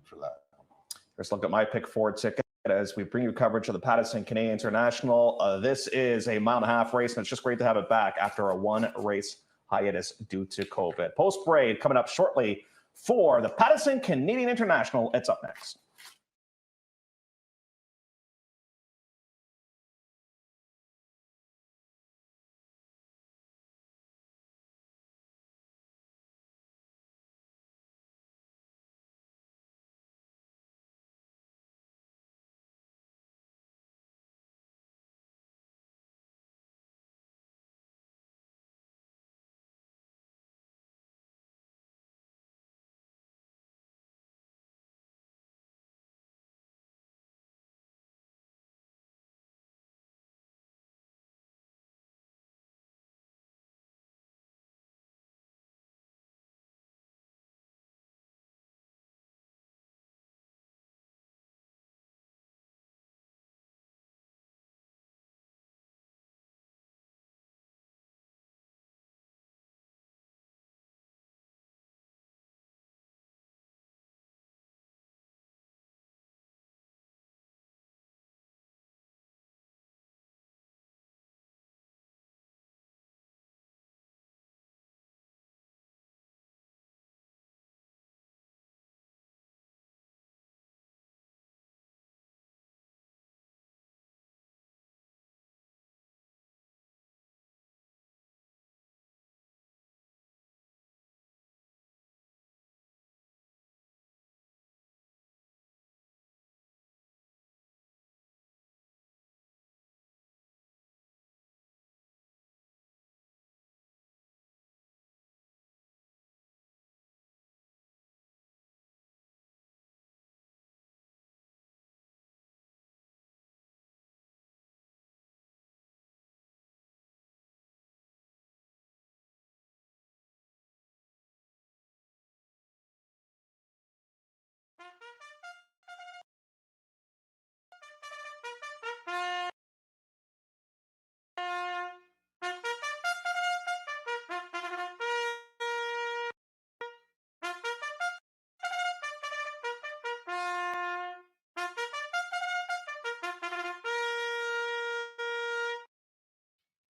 for that. Let's look at my pick 4 ticket as we bring you coverage of the Pattison Canadian International. This is a mile-and-a-half race, and it's just great to have it back after a 1-race hiatus due to COVID. Post-parade coming up shortly for the Pattison Canadian International. It's up next.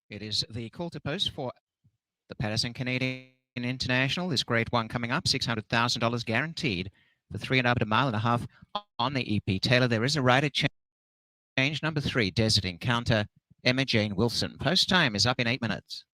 It is the call to post for the Pattison Canadian International. This grade 1 coming up, $600,000 guaranteed for 3 and up at a mile and a half on the EP Taylor. There is a rider change. Number 3, Desert Encounter, Emma Jane Wilson. Post time is up in 8 minutes.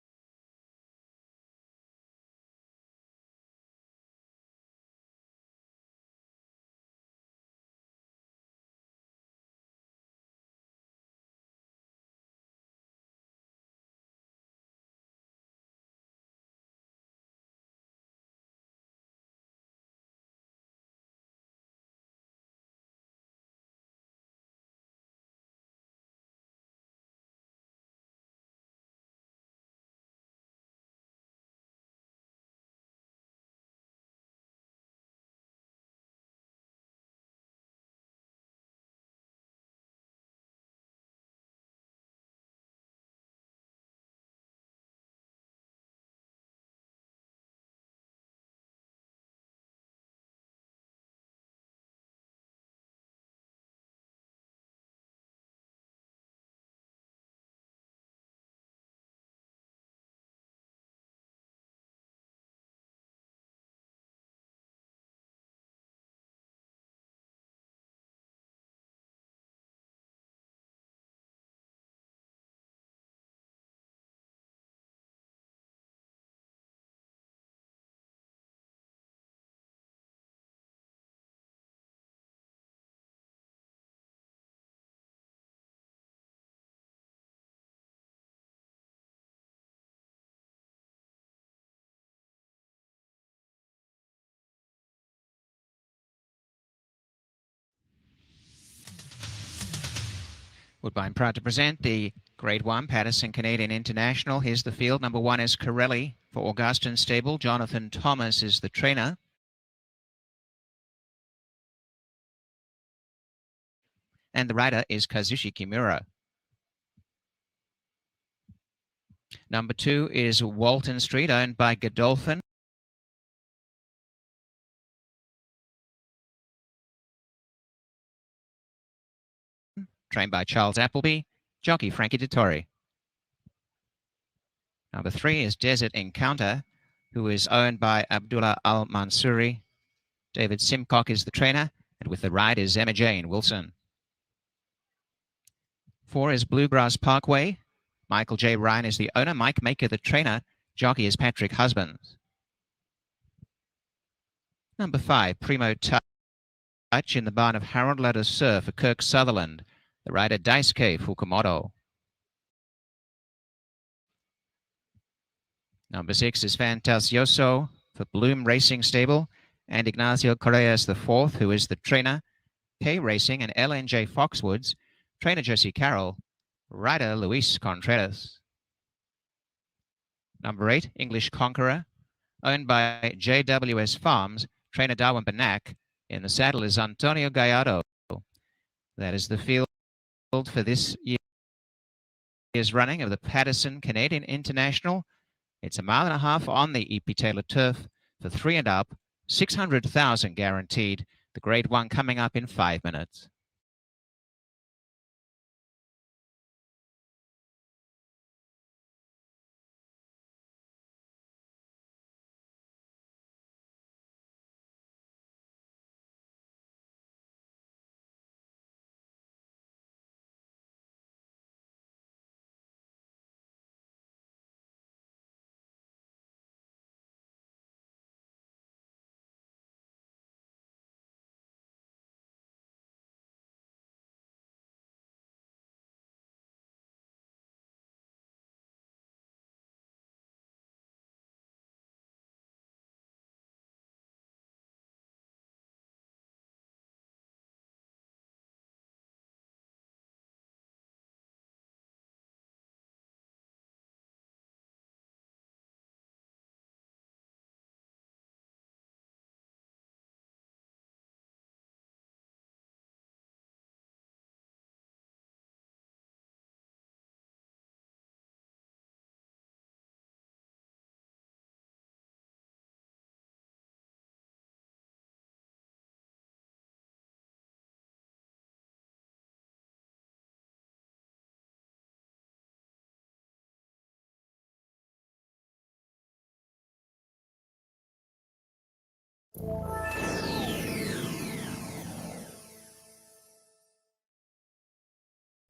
Woodbine proud to present the Grade 1 Pattison Canadian International. Here's the field. Number 1 is Corelli for Augustin Stable. Jonathan Thomas is the trainer. And the rider is Kazushi Kimura. Number 2 is Walton Street, owned by Godolphin. trained by Charles Appleby, jockey Frankie Dettori. Number 3 is Desert Encounter, who is owned by Abdullah Al-Mansouri. David Simcock is the trainer, and with the ride is Emma Jane Wilson. 4 is Bluegrass Parkway. Michael J. Ryan is the owner, Mike Maker the trainer, jockey is Patrick Husbands. Number 5, Primo Touch in the barn of Harold Ladder for Kirk Sutherland, the rider Daisuke Fukumoto. Number 6 is Fantasioso for Bloom Racing Stable, and Ignacio Correas IV, who is the trainer, K Racing and LNJ Foxwoods, trainer Jesse Carroll, rider Luis Contreras. Number 8, English Conqueror, owned by JWS Farms, trainer Darwin Banak. In the saddle is Antonio Gallardo. That is the field for this year's running of the Patterson Canadian International. It's a mile and a half on the EP Taylor turf for 3 and up, 600,000 guaranteed. The grade 1 coming up in 5 minutes.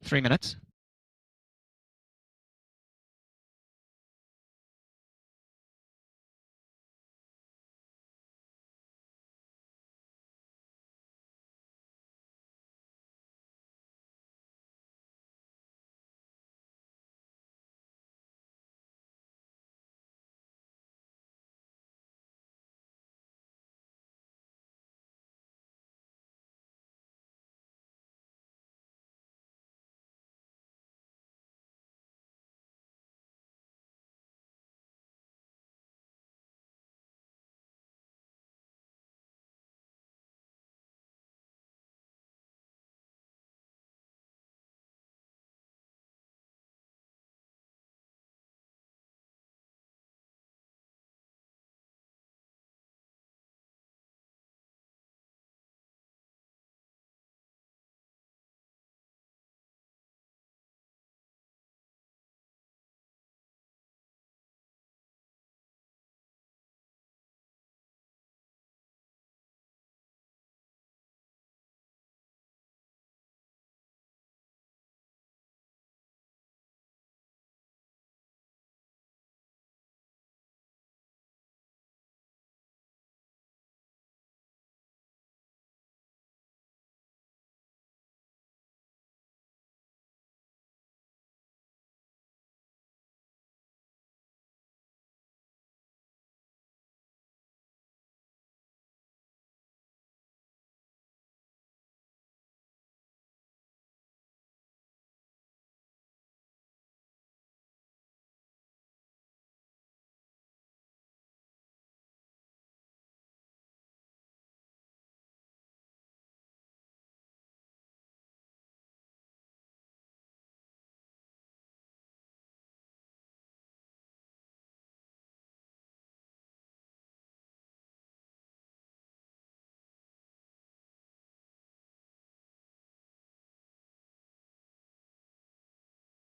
Three minutes.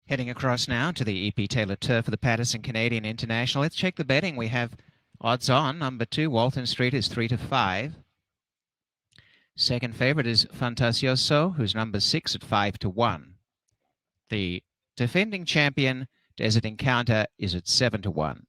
Heading across now to the EP Taylor Turf for the Patterson Canadian International. Let's check the betting. We have odds on. Number 2, Walton Street, is 3-5. Second favorite is Fantasioso, who's number 6 at 5-1. The defending champion, Desert Encounter, is at 7-1.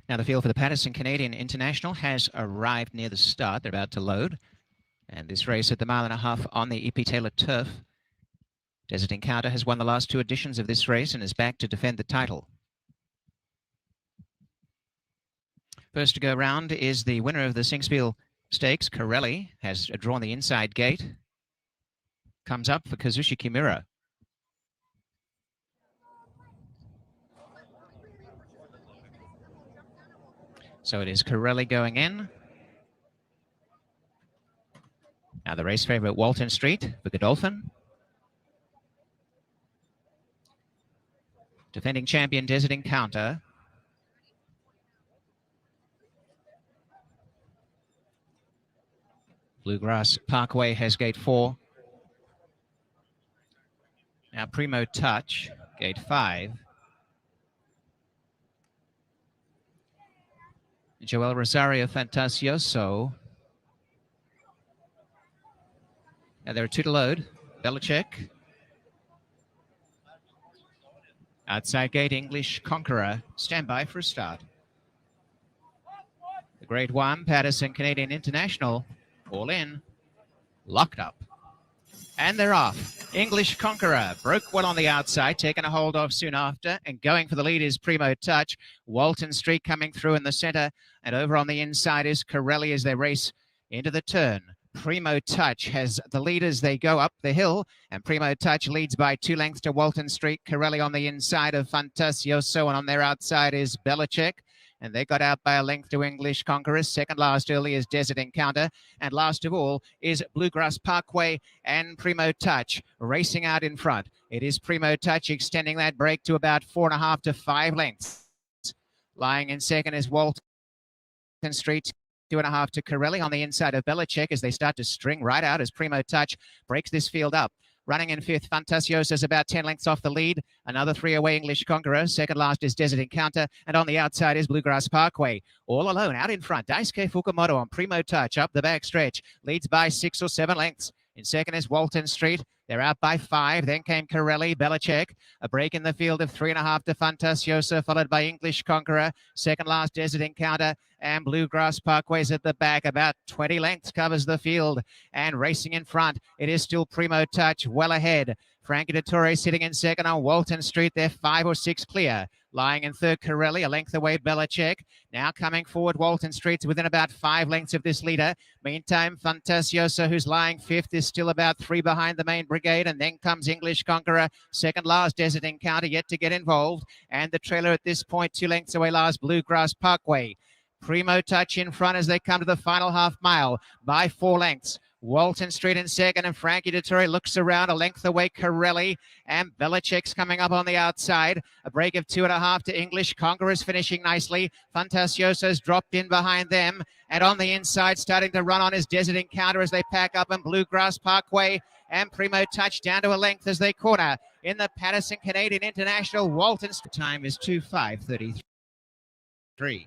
Now the field for the Patterson Canadian International has arrived near the start. They're about to load. And this race at the 1.5 mile on the EP Taylor Turf. Desert Encounter has won the last 2 editions of this race and is back to defend the title. First to go round is the winner of the Singspiel Stakes, Corelli, has drawn the inside gate. Comes up for Kazushi Kimura. So it is Corelli going in. Now the race favorite, Walton Street for Godolphin. Defending champion, Desert Encounter. Bluegrass Parkway has gate 4. Now Primo Touch, gate 5. Joel Rosario Fantasioso. Now there are 2 to load. Belichick. Outside gate, English Conqueror. Stand by for a start. The Grade 1, Patterson Canadian International. All in. Locked up. And they're off. English Conqueror broke well on the outside, taken a hold of soon after, and going for the lead is Primo Touch. Walton Street coming through in the center, and over on the inside is Corelli as they race into the turn. Primo Touch has the lead as they go up the hill, and Primo Touch leads by 2 lengths to Walton Street. Corelli on the inside of Fantasioso, and on their outside is Belichick. And they got out by a length to English Conqueror. Second last early is Desert Encounter. And last of all is Bluegrass Parkway and Primo Touch racing out in front. It is Primo Touch extending that break to about 4.5 to 5 lengths. Lying in second is Walton Street. 2.5 to Corelli on the inside of Belichick as they start to string right out as Primo Touch breaks this field up. Running in 5th, Fantasioso is about 10 lengths off the lead. Another 3 away, English Conqueror. Second last is Desert Encounter. And on the outside is Bluegrass Parkway. All alone, out in front. Daisuke Fukumoto on Primo Touch. Up the back stretch. Leads by 6 or 7 lengths. In second is Walton Street. They're out by 5. Then came Corelli, Belichick. A break in the field of 3.5 to Fantasioso, followed by English Conqueror. Second last, Desert Encounter. And Bluegrass Parkway's at the back. About 20 lengths covers the field. And racing in front, it is still Primo Touch, well ahead. Frankie Dettori sitting in second on Walton Street. They're 5 or 6 clear. Lying in third, Corelli, a length away, Belichick. Now coming forward, Walton Street's within about 5 lengths of this leader. Meantime, Fantasioso, who's lying 5th, is still about 3 behind the main brigade. And then comes English Conqueror. Second last, Desert Encounter, yet to get involved. And the trailer at this point, 2 lengths away, last, Bluegrass Parkway. Primo Touch in front as they come to the final half mile by 4 lengths. Walton Street in second, and Frankie Dettori looks around a length away. Corelli and Belichick's coming up on the outside. A break of 2.5 to English. Conqueror's finishing nicely. Fantasioso's dropped in behind them, and on the inside, starting to run on his Desert Encounter as they pack up, and Bluegrass Parkway and Primo Touch down to a length as they corner in the Patterson Canadian International. Walton's time is 2:5:33.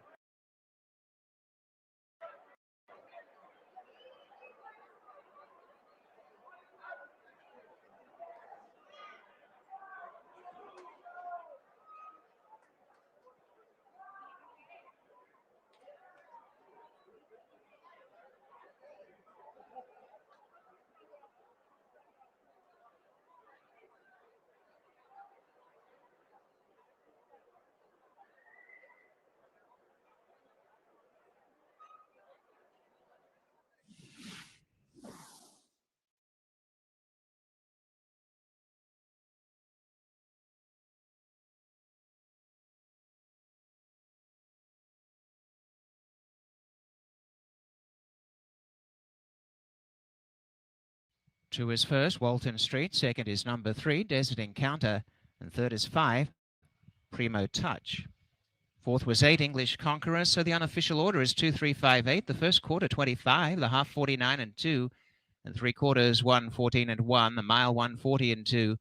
Two is first, Walton Street. Second is number 3, Desert Encounter. And third is 5, Primo Touch. Fourth was 8, English Conqueror. So the unofficial order is 2-3-5-8. The first quarter 25, the half 49 and 2, and 3/4 1:14 and 1. The mile 1:40 and 2,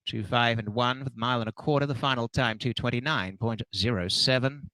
2:5 and 1. The mile and a quarter. The final time 2:29.07.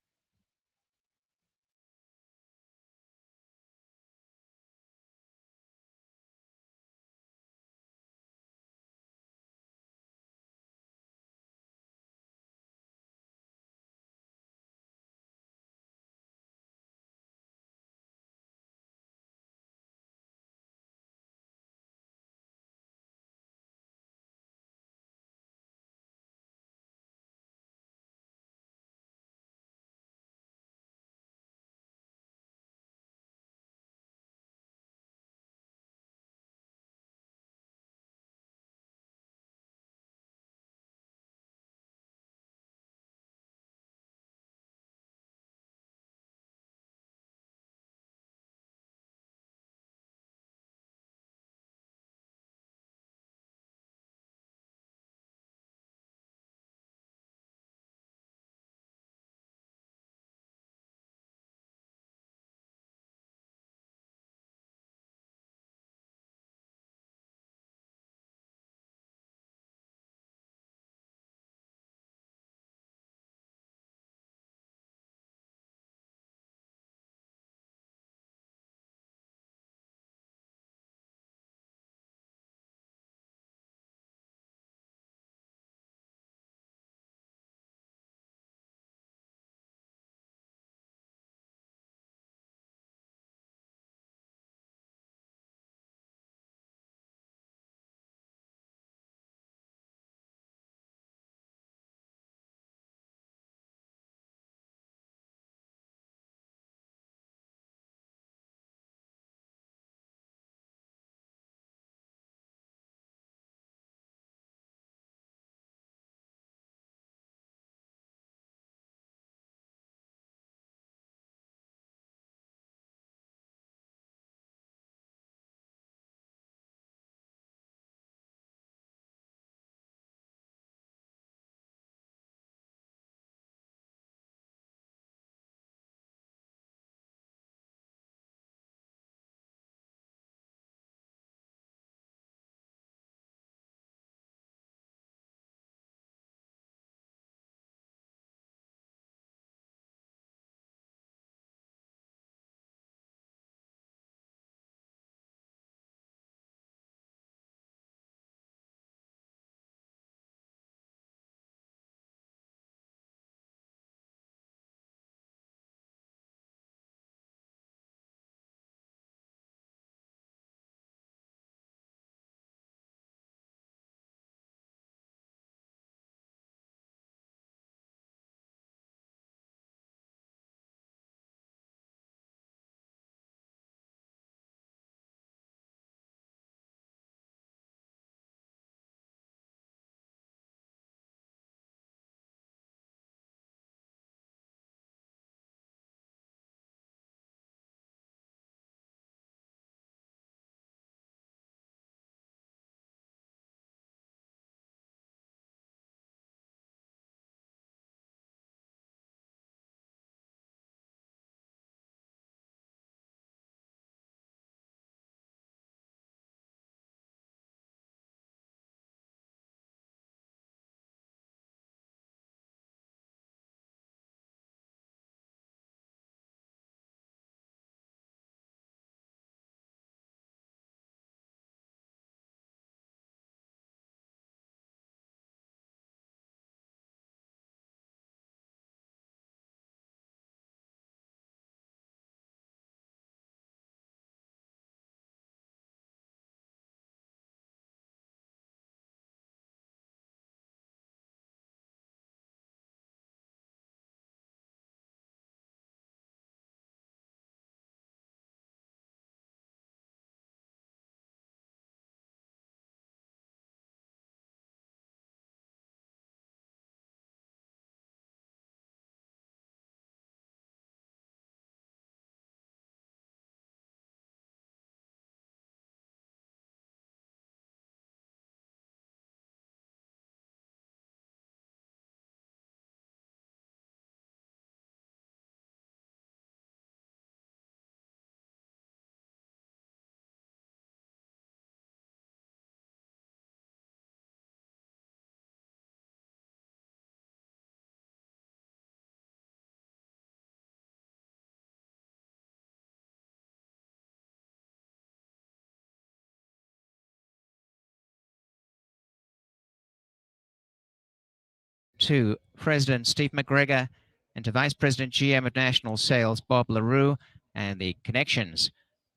to President Steve McGregor and to Vice President GM of National Sales Bob LaRue, and the connections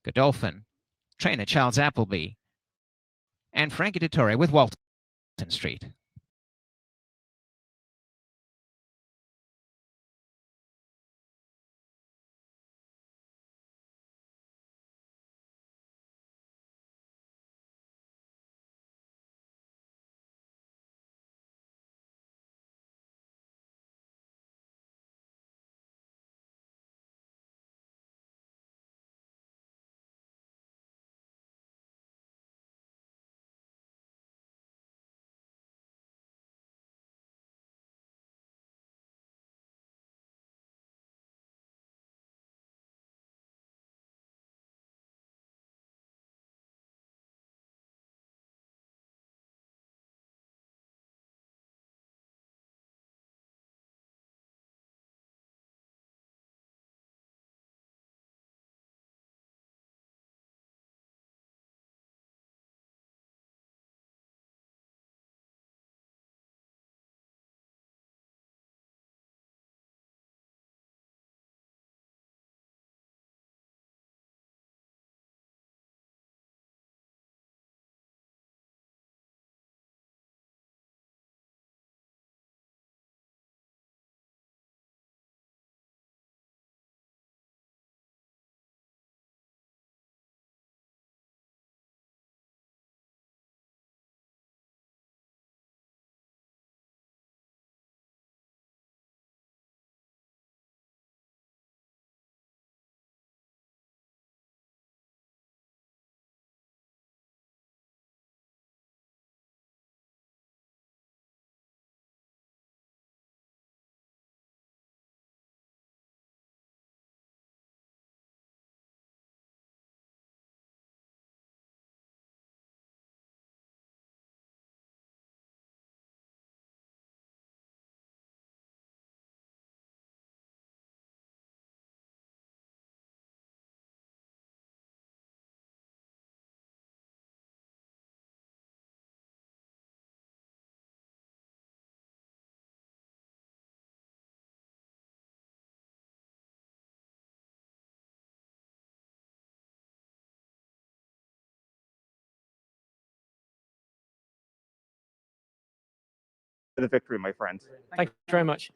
Godolphin, trainer Charles Appleby, and Frankie Dettori with Walton Street. The victory, my friend. Thank you very much.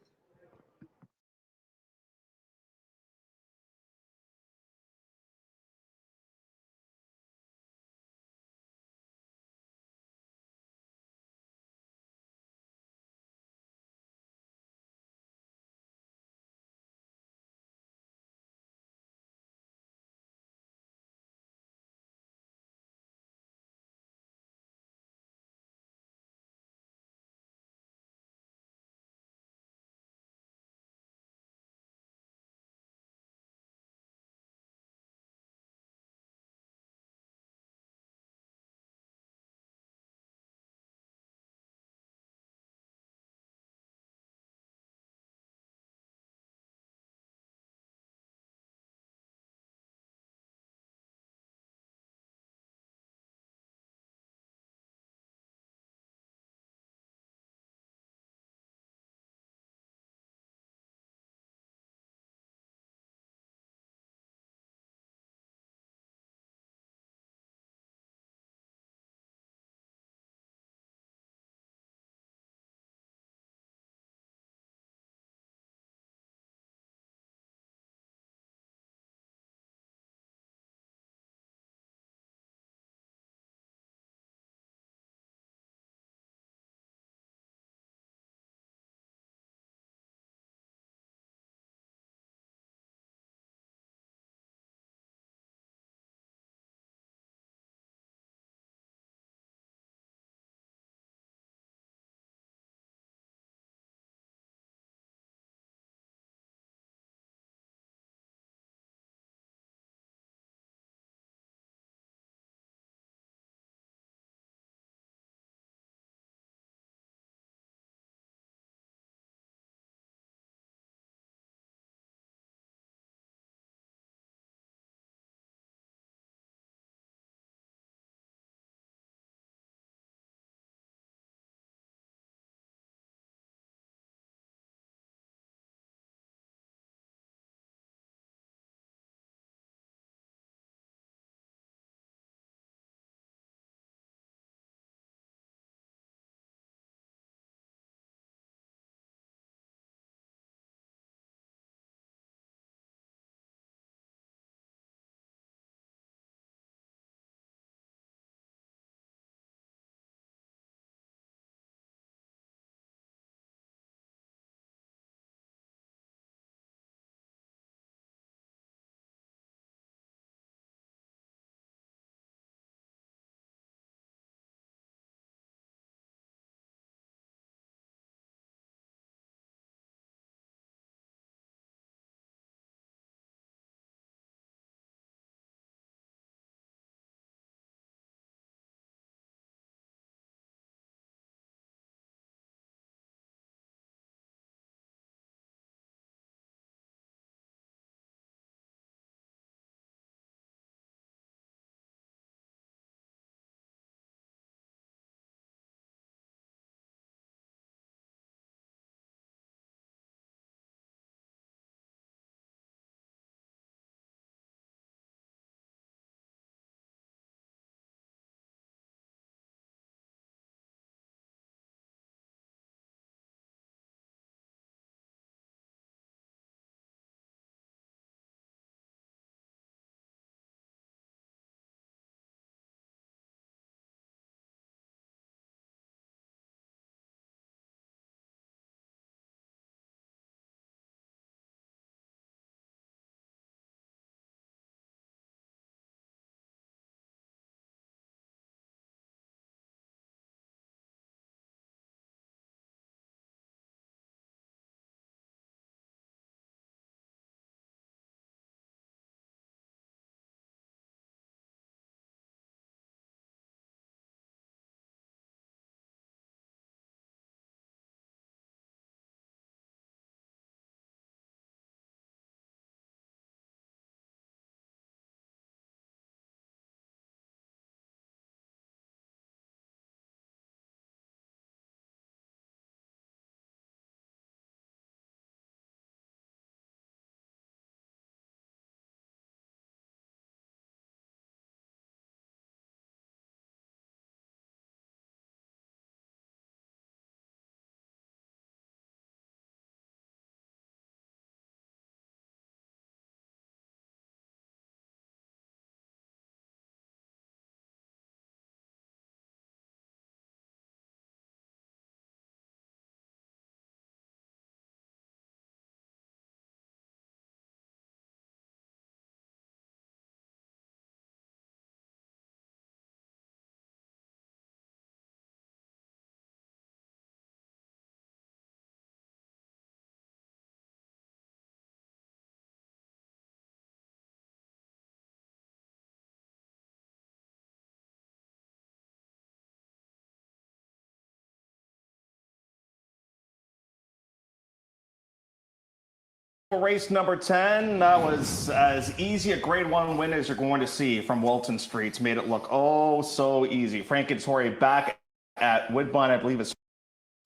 Race number 10, that was as easy a grade 1 win as you're going to see from Walton Streets. Made it look oh so easy. Frank and Tori back at Woodbine, I believe is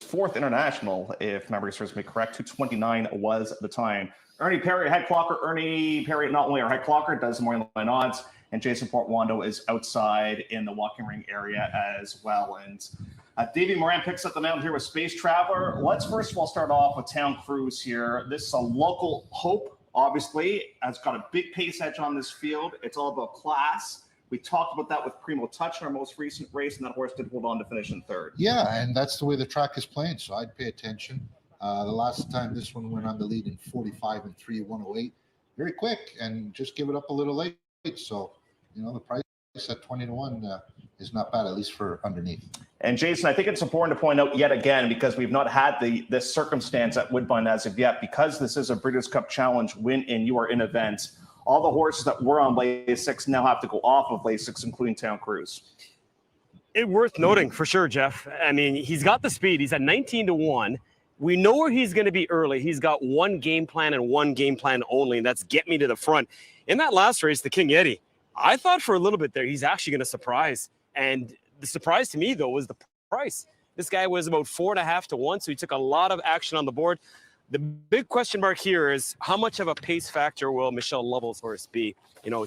4th international, if memory serves me correct. 2:29 was the time. Ernie Perry, head clocker. Ernie Perry, not only our head clocker, does the morning line odds, and Jason Portwando is outside in the walking ring area as well. And Davey Moran picks up the mound here with Space Traveler. Let's first of all start off with Town Cruise here. This is a local hope, obviously. Has got a big pace edge on this field. It's all about class. We talked about that with Primo Touch in our most recent race, and that horse did hold on to finish in 3rd. Yeah, and that's the way the track is playing, so I'd pay attention. The last time this one went on the lead in 45 and 3, 108. Very quick, and just give it up a little late. So, the price at 20-1 is not bad, at least for underneath. And Jason, I think it's important to point out yet again, because we've not had this circumstance at Woodbine as of yet, because this is a Breeders' Cup Challenge win and you are in events. All the horses that were on Lasix now have to go off of Lasix, including Town Cruise. It's worth noting for sure, Jeff. I mean, he's got the speed. He's at 19-1. We know where he's going to be early. He's got one game plan and one game plan only, and that's get me to the front. In that last race, the King Eddie, I thought for a little bit there he's actually going to surprise. And the surprise to me, though, was the price. This guy was about 4.5 to 1, so he took a lot of action on the board. The big question mark here is how much of a pace factor will Michelle Lovell's horse be?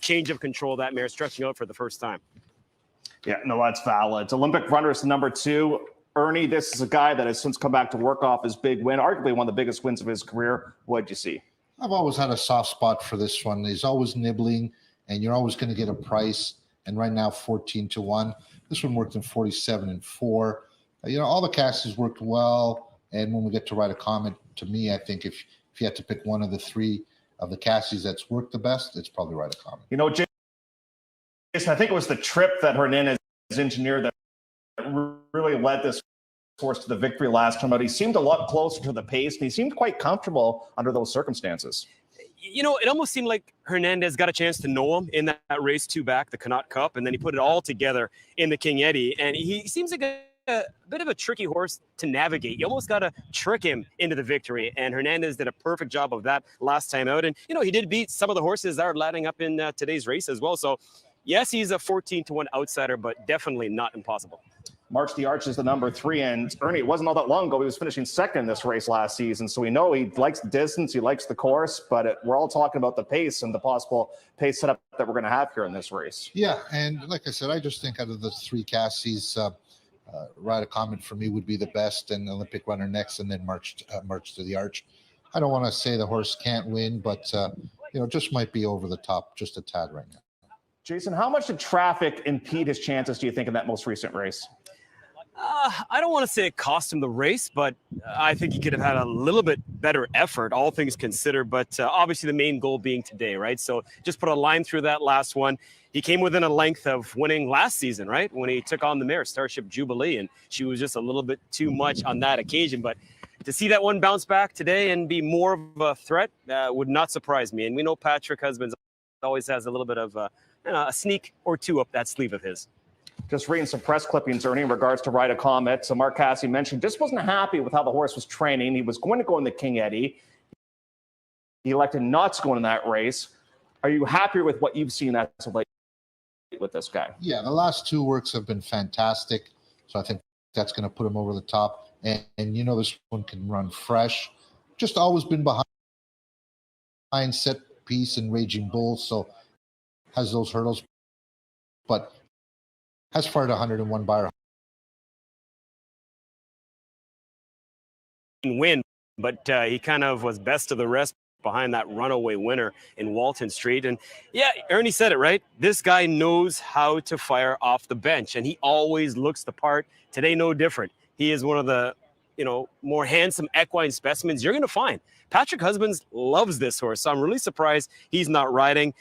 Change of control, that mare stretching out for the first time. Yeah, no, that's valid. It's Olympic runner is the number 2. Ernie, this is a guy that has since come back to work off his big win, arguably one of the biggest wins of his career. What'd you see? I've always had a soft spot for this one. He's always nibbling, and you're always going to get a price. And right now, 14-1. This one worked in 47 and 4. All the castes worked well. And when we get to write a comment, to me, I think if you had to pick one of the 3 of the castes that's worked the best, it's probably write a comment. Jason, I think it was the trip that Hernandez engineered that really led this horse to the victory last time out. He seemed a lot closer to the pace, and he seemed quite comfortable under those circumstances. It almost seemed like Hernandez got a chance to know him in that race 2 back, the Connaught Cup, and then he put it all together in the King Eddie. And he seems like a bit of a tricky horse to navigate. You almost got to trick him into the victory, and Hernandez did a perfect job of that last time out. And, he did beat some of the horses that are lining up in today's race as well. So, yes, he's a 14-1 outsider, but definitely not impossible. March the Arch is the number 3, and Ernie, it wasn't all that long ago. He was finishing 2nd in this race last season, so we know he likes the distance, he likes the course, but we're all talking about the pace and the possible pace setup that we're going to have here in this race. Yeah, and like I said, I just think out of the 3 castes, Ride a Comet for me would be the best, and Olympic Runner next, and then March to the Arch. I don't want to say the horse can't win, but just might be over the top just a tad right now. Jason, how much did traffic impede his chances, do you think, in that most recent race? I don't want to say it cost him the race, but I think he could have had a little bit better effort, all things considered. But obviously the main goal being today, right? So just put a line through that last one. He came within a length of winning last season, right? When he took on the mare, Starship Jubilee, and she was just a little bit too much on that occasion. But to see that one bounce back today and be more of a threat would not surprise me. And we know Patrick Husbands always has a little bit of a sneak or 2 up that sleeve of his. Just reading some press clippings, Ernie, in regards to Ride a Comet. So Mark Cassidy mentioned just wasn't happy with how the horse was training. He was going to go in the King Eddie. He elected not to go in that race. Are you happier with what you've seen as of late with this guy? Yeah, the last 2 works have been fantastic. So I think that's going to put him over the top. And this one can run fresh. Just always been behind Set Piece and Raging Bull. So has those hurdles. But has fired 101 by win, but he kind of was best of the rest behind that runaway winner in Walton Street. And yeah, Ernie said it right. This guy knows how to fire off the bench, and he always looks the part. Today, no different. He is one of the more handsome equine specimens you're going to find. Patrick Husbands loves this horse, so I'm really surprised he's not riding.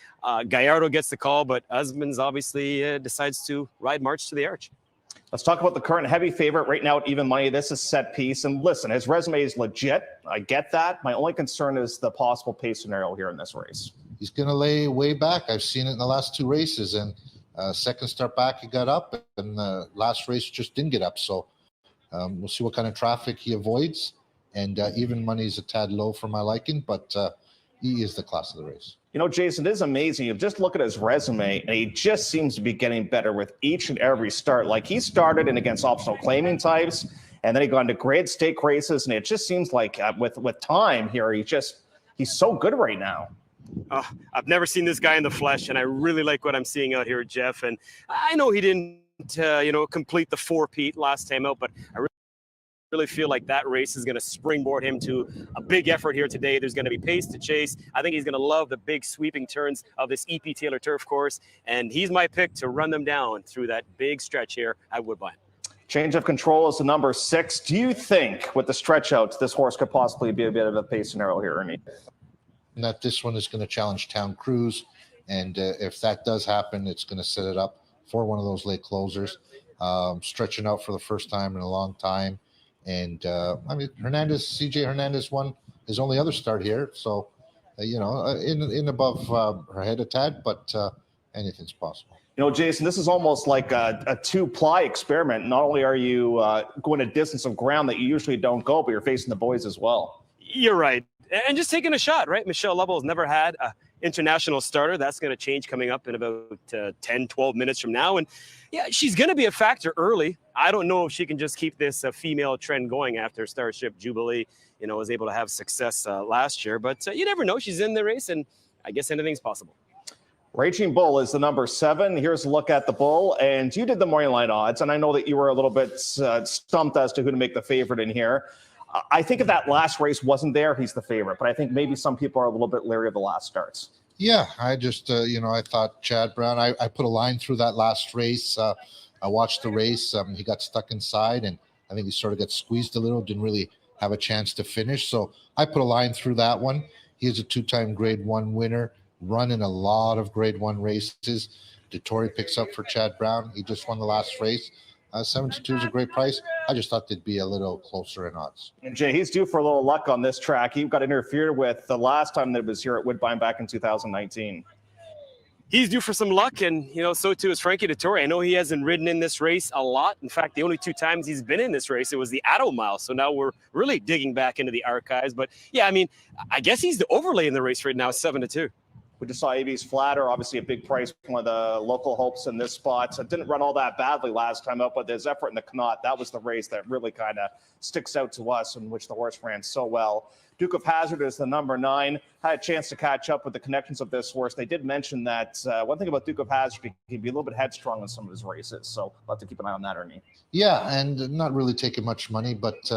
Gallardo gets the call, but Husbands obviously decides to ride March to the Arch. Let's talk about the current heavy favorite right now at even money. This is Set Piece. And listen, his resume is legit. I get that. My only concern is the possible pace scenario here in this race. He's going to lay way back. I've seen it in the last 2 races. And second start back, he got up. And the last race just didn't get up. So we'll see what kind of traffic he avoids. And even money is a tad low for my liking. But he is the class of the race. You know, Jason, it is amazing. You just look at his resume, and he just seems to be getting better with each and every start. Like, he started in against optional claiming types, and then he got into grade stake races, and it just seems like with time here, he's so good right now. I've never seen this guy in the flesh, and I really like what I'm seeing out here, Jeff. And I know he didn't, complete the 4-peat last time out, but I really feel like that race is going to springboard him to a big effort here today. There's going to be pace to chase. I think he's going to love the big sweeping turns of this EP Taylor turf course, and he's my pick to run them down through that big stretch here at Woodbine. Change of control is the number 6. Do you think with the stretch outs, this horse could possibly be a bit of a pace scenario here, Ernie? That this one is going to challenge Town Cruise, and if that does happen, it's going to set it up for one of those late closers, stretching out for the first time in a long time. And CJ Hernandez won his only other start here, so in above her head a tad, but anything's possible. You know, Jason, this is almost like a two-ply experiment. Not only are you going a distance of ground that you usually don't go, but you're facing the boys as well. You're right. And just taking a shot, right? Michelle Lovell has never had an international starter. That's going to change coming up in about 10, 12 minutes from now. And yeah, she's going to be a factor early. I don't know if she can just keep this female trend going after Starship Jubilee, was able to have success last year. But you never know. She's in the race, and I guess anything's possible. Raging Bull is the number 7. Here's a look at the bull. And you did the morning line odds, and I know that you were a little bit stumped as to who to make the favorite in here. I think if that last race wasn't there, he's the favorite. But I think maybe some people are a little bit leery of the last starts. Yeah, I just, I thought Chad Brown, I put a line through that last race. I watched the race. He got stuck inside, and I think he sort of got squeezed a little, didn't really have a chance to finish. So I put a line through that one. He is a 2-time Grade 1 winner, running a lot of Grade 1 races. DeTore picks up for Chad Brown. He just won the last race. 7-2 is a great price. I just thought they'd be a little closer in odds. And Jay, he's due for a little luck on this track. He got interfered with the last time that it was here at Woodbine back in 2019. He's due for some luck, and so too is Frankie DeTore. I know he hasn't ridden in this race a lot. In fact, the only 2 times he's been in this race, it was the Addo Mile. So now we're really digging back into the archives. But yeah, I guess he's the overlay in the race right now, 7-2. We just saw AB's Flatter, obviously a big price, one of the local hopes in this spot. It didn't run all that badly last time out, but his effort in the Connaught, that was the race that really kind of sticks out to us, in which the horse ran so well. Duke of Hazard is the number 9. Had a chance to catch up with the connections of this horse. They did mention that one thing about Duke of Hazard, he can be a little bit headstrong in some of his races. So we'll have to keep an eye on that, Ernie. Yeah, and not really taking much money, but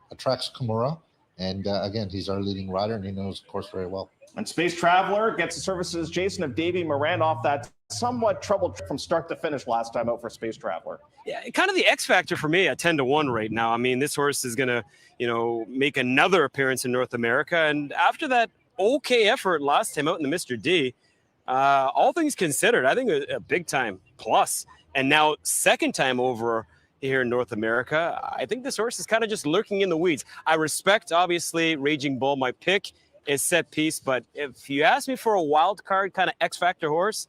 attracts Kimura. And again, he's our leading rider, and he knows the course very well. And Space Traveler gets the services, Jason, of Davey Moran off that somewhat troubled trip from start to finish last time out for Space Traveler. Yeah, kind of the X factor for me at 10-1 right now. This horse is going to, make another appearance in North America. And after that okay effort last time out in the Mr. D, all things considered, I think a big time plus. And now second time over here in North America, I think this horse is kind of just lurking in the weeds. I respect, obviously, Raging Bull. My pick is Set Piece, but if you ask me for a wild card kind of X factor horse,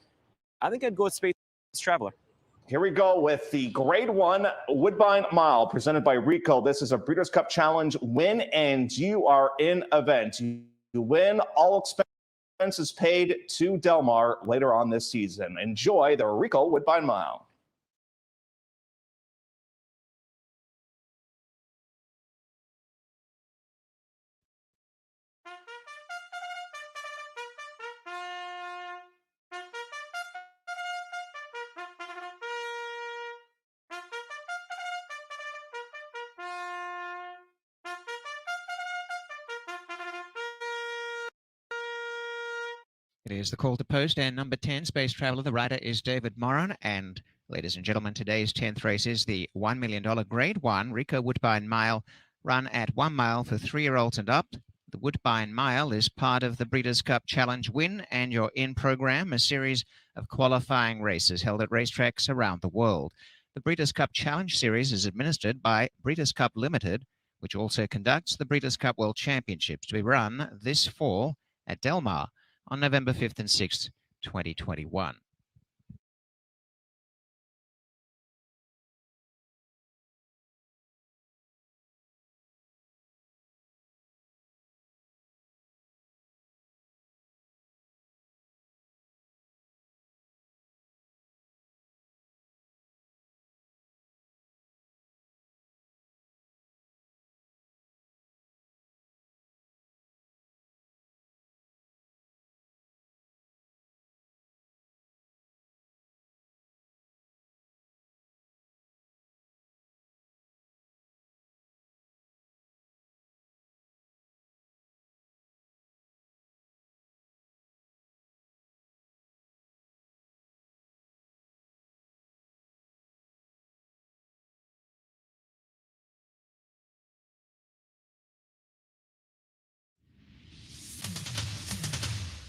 I think I'd go with Space Traveler. Here we go with the Grade 1 Woodbine Mile presented by Ricoh. This is a Breeders' Cup Challenge win, and you are in event. You win, all expenses paid to Del Mar later on this season. Enjoy the Ricoh Woodbine Mile. It is the call to post, and number 10, Space Traveler. The rider is David Moran. And ladies and gentlemen, today's 10th race is the $1 million Grade 1 Ricoh Woodbine Mile, run at 1 mile for 3-year-olds and up. The Woodbine Mile is part of the Breeders' Cup Challenge Win and Your In program, a series of qualifying races held at racetracks around the world. The Breeders' Cup Challenge Series is administered by Breeders' Cup Limited, which also conducts the Breeders' Cup World Championships, to be run this fall at Del Mar on November 5th and 6th, 2021.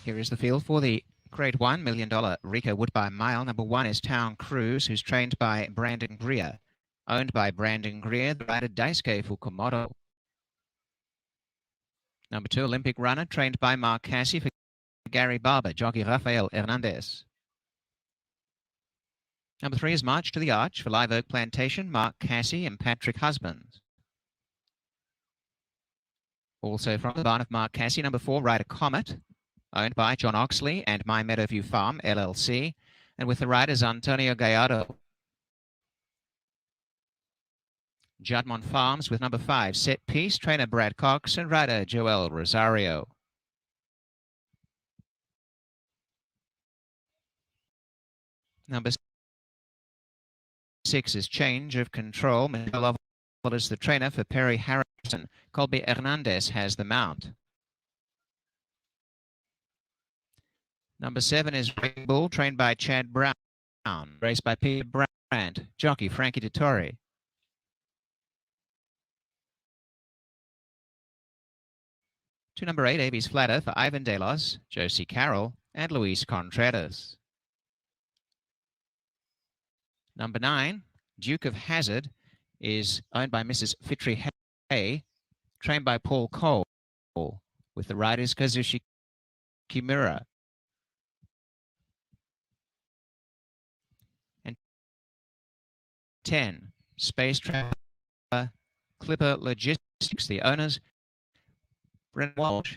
Here is the field for the Grade 1 $1 million Ricoh Woodbine Mile. Number 1 is Town Cruise, who's trained by Brandon Greer. Owned by Brandon Greer, the rider Daisuke Fukumoto. Number 2, Olympic Runner, trained by Mark Cassie for Gary Barber, jockey Rafael Hernandez. Number 3 is March to the Arch for Live Oak Plantation, Mark Cassie and Patrick Husbands. Also from the barn of Mark Cassie, number 4, Rider Comet, owned by John Oxley and My Meadowview Farm, LLC, and with the riders Antonio Gallardo. Judmont Farms with number 5, Set Piece, trainer Brad Cox and rider Joel Rosario. Number 6 is Change of Control. Michelle Lovell is the trainer for Perry Harrison. Colby Hernandez has the mount. Number 7 is Red Bull, trained by Chad Brown. Raced by Peter Brandt, jockey Frankie Dettori. To number 8, Aves Flatter for Ivan Delos, Josie Carroll, and Luis Contreras. Number 9, Duke of Hazard, is owned by Mrs. Fitri Hay, trained by Paul Cole, with the riders Kazushi Kimura. And 10, Space Traveler Clipper Logistics, the owners Brent Walsh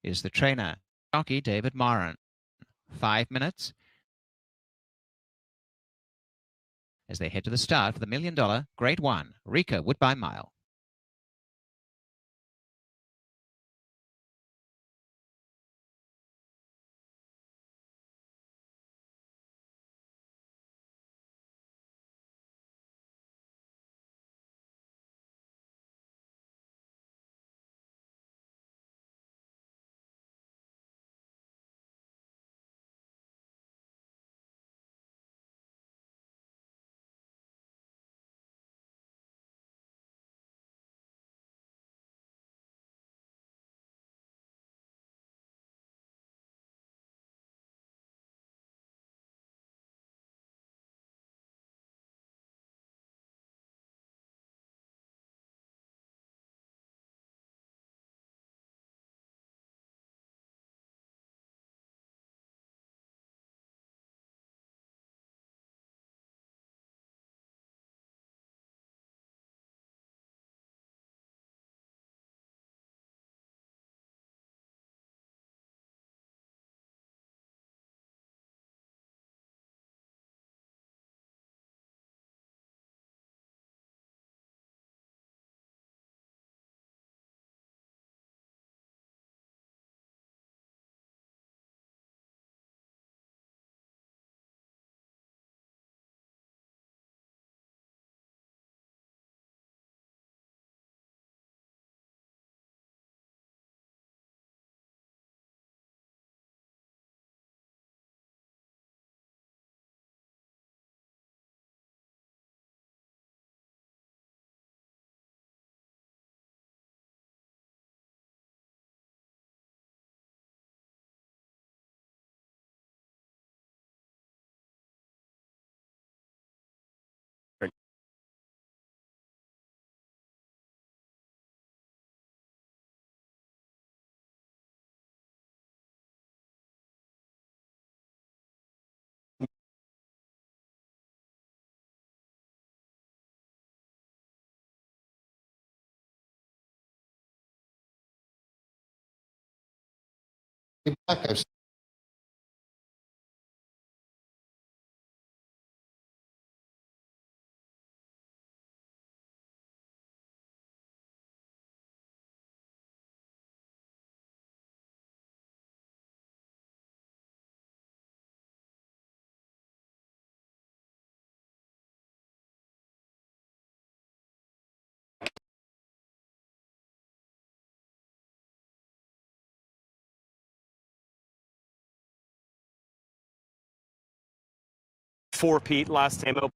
is the trainer. Jockey David Moran. 5 minutes as they head to the start for the $1 million Grade 1 Ricoh Woodbine Mile. Back, I've For Pete last time out.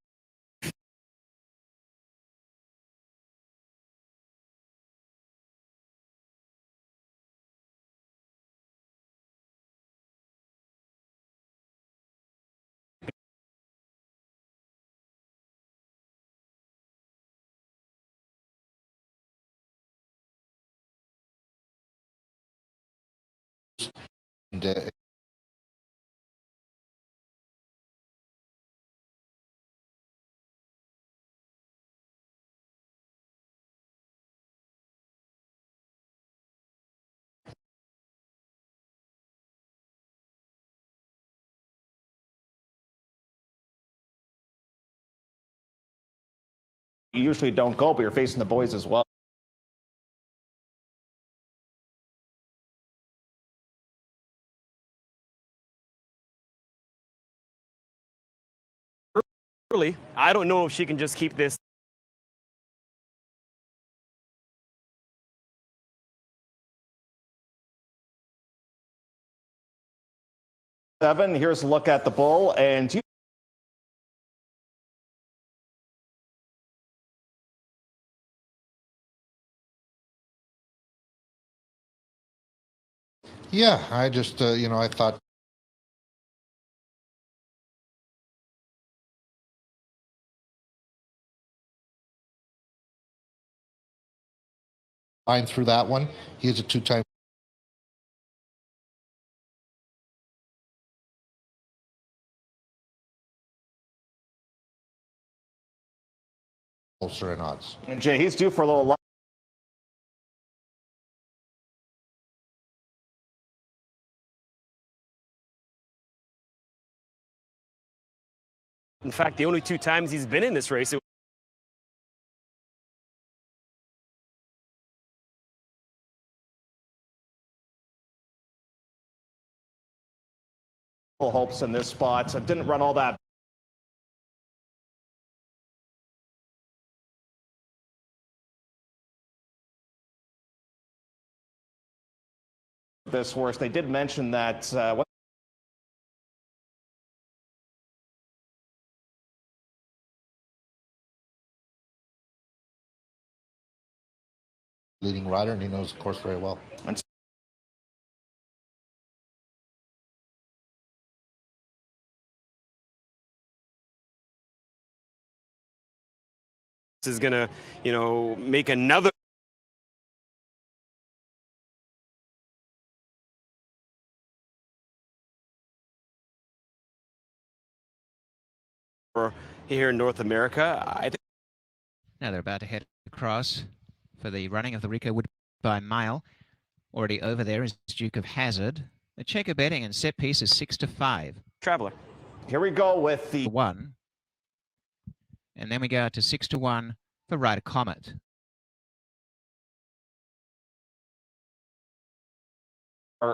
And, You usually don't go, but you're facing the boys as well. Early. I don't know if she can just keep this. Seven. Here's a look at the bull, and yeah, I just, I thought fine through that one. He is a two-time closer in odds. And Jay, he's due for a little. In fact, the only 2 times he's been in this race, Hopes in this spot. Didn't run all that. This horse, they did mention that Leading rider, and he knows the course very well. is going to, make another. Here in North America, I think. Now they're about to head across for the running of the Ricoh Woodbine Mile. Already over there is Duke of Hazard. The checker betting and set piece is 6-5. Traveler. Here we go with the 1. And then we go to 6-1 for Rider Comet.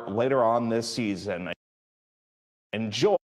later on this season. Enjoy.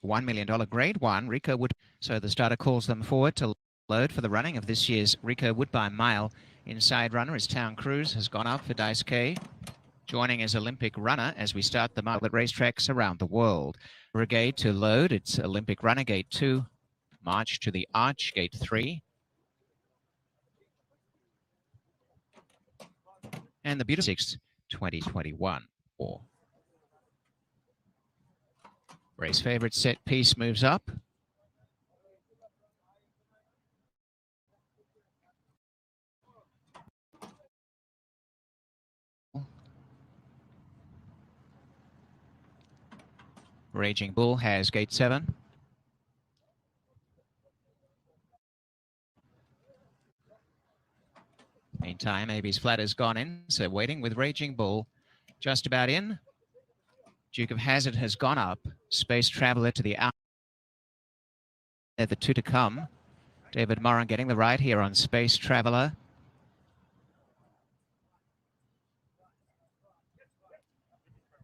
$1 million grade 1 Ricoh Wood. So the starter calls them forward to load for the running of this year's Ricoh Woodbine Mile. Inside runner is Town Cruise, has gone up for Dice K, joining as Olympic runner as we start the mile at racetracks around the world. Brigade to load, it's Olympic runner gate 2, March to the Arch gate 3. And the beautiful 6th, 2021. 4. Race favorite set piece moves up. Raging Bull has gate 7. Meantime, AB's flat has gone in, so waiting with Raging Bull. Just about in. Duke of Hazard has gone up. Space Traveler to the out. They're the 2 to come. David Moran getting the right here on Space Traveler.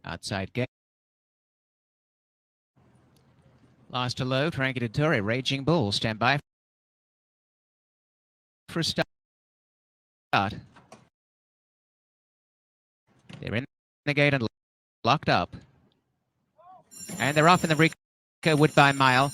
Outside gate. Last to load, Frankie Dettori, Raging Bull. Stand by for a start. They're Renegade and locked up. And they're off in the Ricoh Woodbine Mile.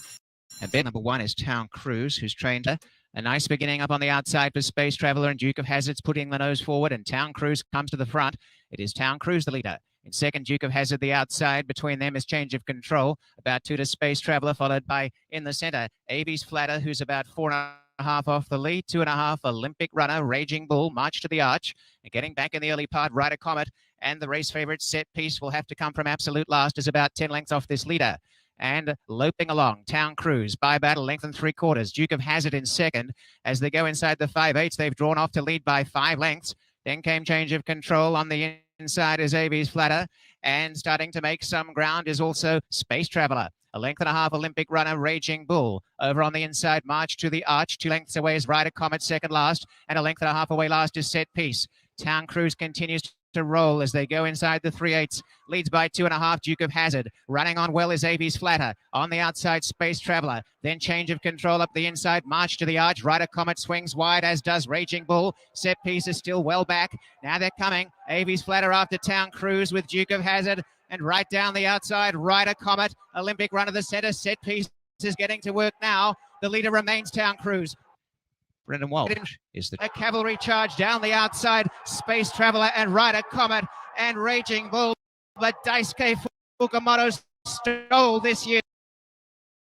And bid number 1 is Town Cruise, who's trained her. A nice beginning up on the outside for Space Traveler, and Duke of Hazard's putting the nose forward, and Town Cruise comes to the front. It is Town Cruise the leader. In second, Duke of Hazard the outside. Between them is Change of Control. About 2 to Space Traveler, followed by in the center, Avies Flatter, who's about 4.5 off the lead. 2.5, Olympic Runner, Raging Bull, March to the Arch. And getting back in the early part, Rider Comet, and the race favorite Set Piece will have to come from absolute last, is about 10 lengths off this leader. And loping along, Town Cruise by battle, length and 3/4. Duke of Hazard in second. As they go inside the 5/8, they've drawn off to lead by 5 lengths. Then came Change of Control. On the inside is Avies Flatter. And starting to make some ground is also Space Traveler. A length and a half, Olympic Runner, Raging Bull. Over on the inside, March to the Arch. 2 lengths away is Rider Comet, second last. And a length and a half away last is Set Piece. Town Cruise continues to roll as they go inside the 3/8. Leads by 2.5, Duke of Hazard. Running on well is Avies Flatter. On the outside, Space Traveler. Then Change of Control up the inside. March to the Arch. Rider Comet swings wide, as does Raging Bull. Set Piece is still well back. Now they're coming. Avies Flatter after Town Cruise with Duke of Hazard. And right down the outside, Rider Comet. Olympic Runner the center. Set Piece is getting to work now. The leader remains Town Cruise. Brendan Walsh is a cavalry charge down the outside. Space Traveler and Rider Comet and Raging Bull. But Daisuke Fukumoto stole this year.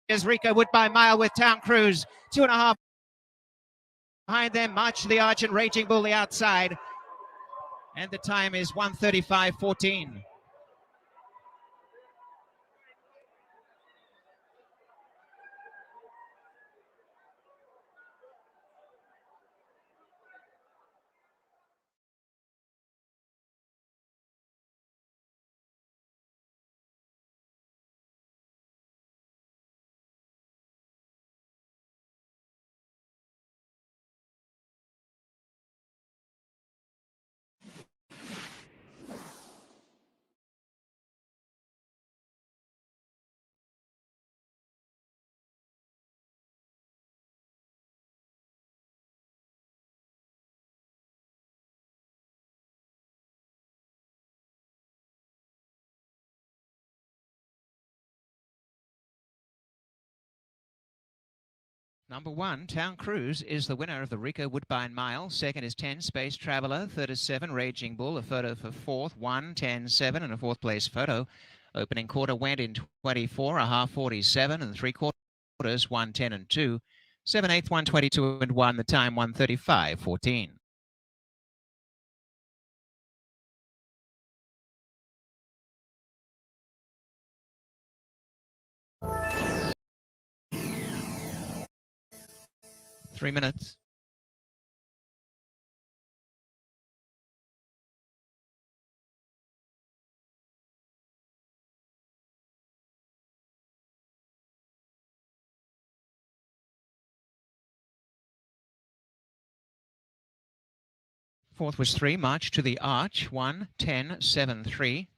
Is Ricoh Woodbine Mile with Town Cruise. 2.5 behind them. March to the Arch and Raging Bull the outside. And the time is 1:35.14. Number 1, Town Cruise, is the winner of the Ricoh Woodbine Mile. Second is 10, Space Traveler. Third is 7, Raging Bull. A photo for fourth, 1, 10, 7, and a fourth place photo. Opening quarter went in 24, a half 47, and 3/4, 1, 10, and 2. 7/8, 122 and 1. The time 1:35.14. Three minutes. Fourth was 3, March to the Arch. 1, 10, 7, 3.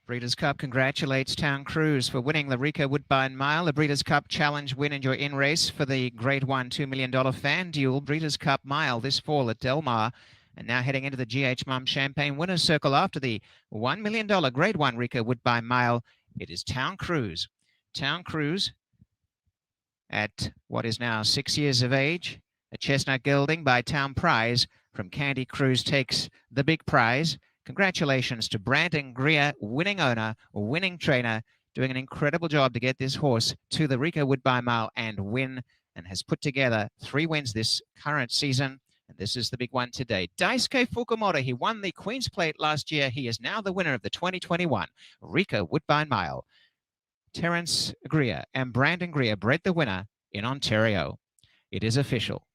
Breeders' Cup congratulates Town Cruise for winning the Ricoh Woodbine Mile. The Breeders' Cup Challenge win and your in-race for the Grade 1 $2 million fan duel Breeders' Cup Mile this fall at Del Mar. And now heading into the GH Mum Champagne Winners' Circle after the $1 million Grade 1 Ricoh Woodbine Mile. It is Town Cruise. Town Cruise at what is now 6 years of age. A chestnut gelding by Town Prize from Candy Cruise takes the big prize. Congratulations to Brandon Greer, winning owner, winning trainer, doing an incredible job to get this horse to the Ricoh Woodbine Mile and win, and has put together 3 wins this current season. And this is the big one today. Daisuke Fukumoto, he won the Queen's Plate last year. He is now the winner of the 2021 Ricoh Woodbine Mile. Terence Greer and Brandon Greer bred the winner in Ontario. It is official.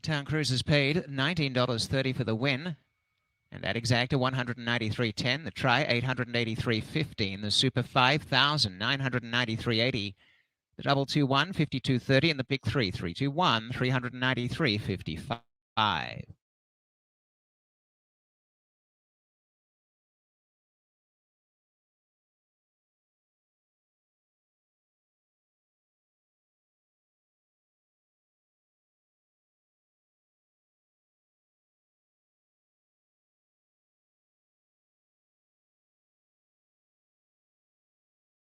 Town Cruise has paid $19.30 for the win, and that exacta $193.10. The try $883.15. The super $5,993.80. The double 2-1 $52.30, and the pick 3 3-2-1 $393.55.